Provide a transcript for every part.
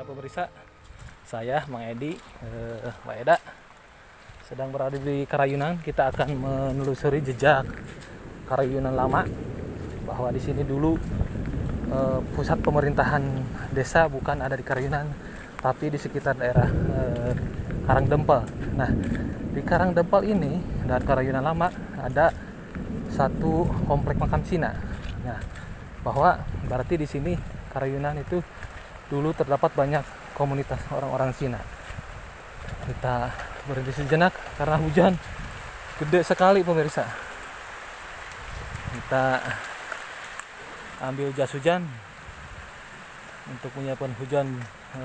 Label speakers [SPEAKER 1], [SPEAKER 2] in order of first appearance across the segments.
[SPEAKER 1] pemirsa, saya Mang Edi, Mbak Eda sedang berada di Karayunan. Kita akan menelusuri jejak Karayunan lama, bahwa di sini dulu pusat pemerintahan desa bukan ada di Karayunan, tapi di sekitar daerah Karangdempel. Nah, di Karangdempel ini dan Karayunan lama ada satu komplek makam Cina. Nah, bahwa berarti di sini Karayunan itu dulu terdapat banyak komunitas orang-orang Cina. Kita berhenti sejenak karena hujan gede sekali pemirsa. Kita ambil jas hujan untuk menyiapkan hujan.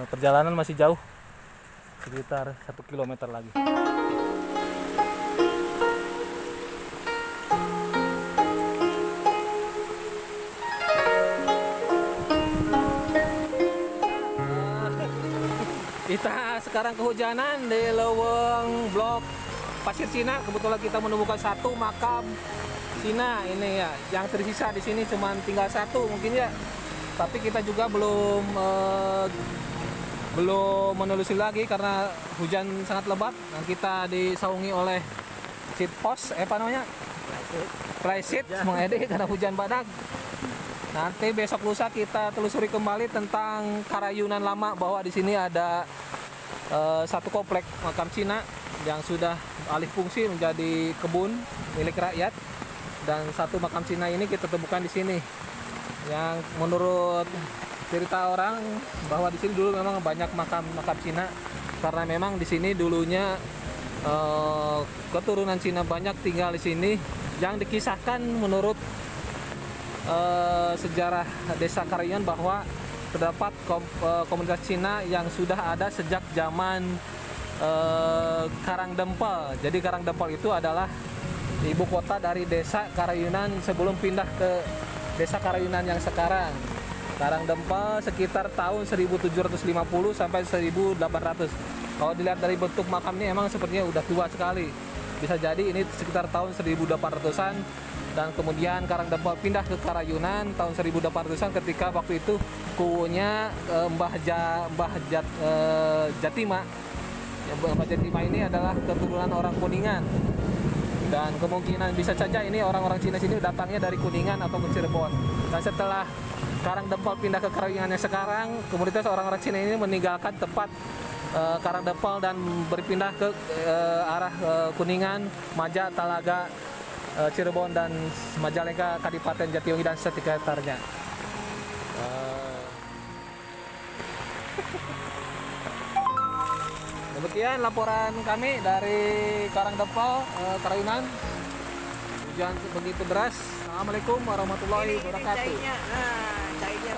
[SPEAKER 1] Perjalanan masih jauh, sekitar 1 kilometer lagi. Kita sekarang kehujanan di leuweung blok Pasir Cina. Kebetulan kita menemukan satu makam Cina ini ya, yang tersisa di sini cuma tinggal satu mungkin ya. Tapi kita juga belum menelusuri lagi karena hujan sangat lebat. Nah, kita disaungi oleh sheet post, apa namanya? Flysheet, Mang Edi, karena hujan badak. Nanti besok lusa kita telusuri kembali tentang Karayunan lama, bahwa di sini ada satu komplek makam Cina yang sudah alih fungsi menjadi kebun milik rakyat, dan satu makam Cina ini kita temukan di sini. Yang menurut cerita orang bahwa di sini dulu memang banyak makam Cina, karena memang di sini dulunya keturunan Cina banyak tinggal di sini. Yang dikisahkan menurut sejarah desa Karayunan bahwa terdapat komunitas Cina yang sudah ada sejak zaman Karangdempel. Jadi Karangdempel itu adalah ibu kota dari desa Karayunan sebelum pindah ke desa Karayunan yang sekarang. Karangdempel sekitar tahun 1750 sampai 1800. Kalau dilihat dari bentuk makamnya emang sepertinya udah tua sekali. Bisa jadi ini sekitar tahun 1800-an. Dan kemudian Karangdempel pindah ke Karayunan tahun 1800-an ketika waktu itu kuunya Mbah Jatima. Mbah Jatima ini adalah keturunan orang Kuningan. Dan kemungkinan bisa saja ini orang-orang Cina sini datangnya dari Kuningan atau Cirebon. Dan setelah Karangdempel pindah ke Karayunan yang sekarang, komunitas orang-orang Cina ini meninggalkan tempat Karangdempel dan berpindah ke arah Kuningan, Maja, Talaga, Cirebon, dan Majalengka, Kadipaten Jatiwangi dan sekitarnya. Demikian laporan kami dari Karangdempel, Karayunan. Hujan begitu deras. Assalamualaikum warahmatullahi wabarakatuh.
[SPEAKER 2] Cairnya. Nah, cairnya.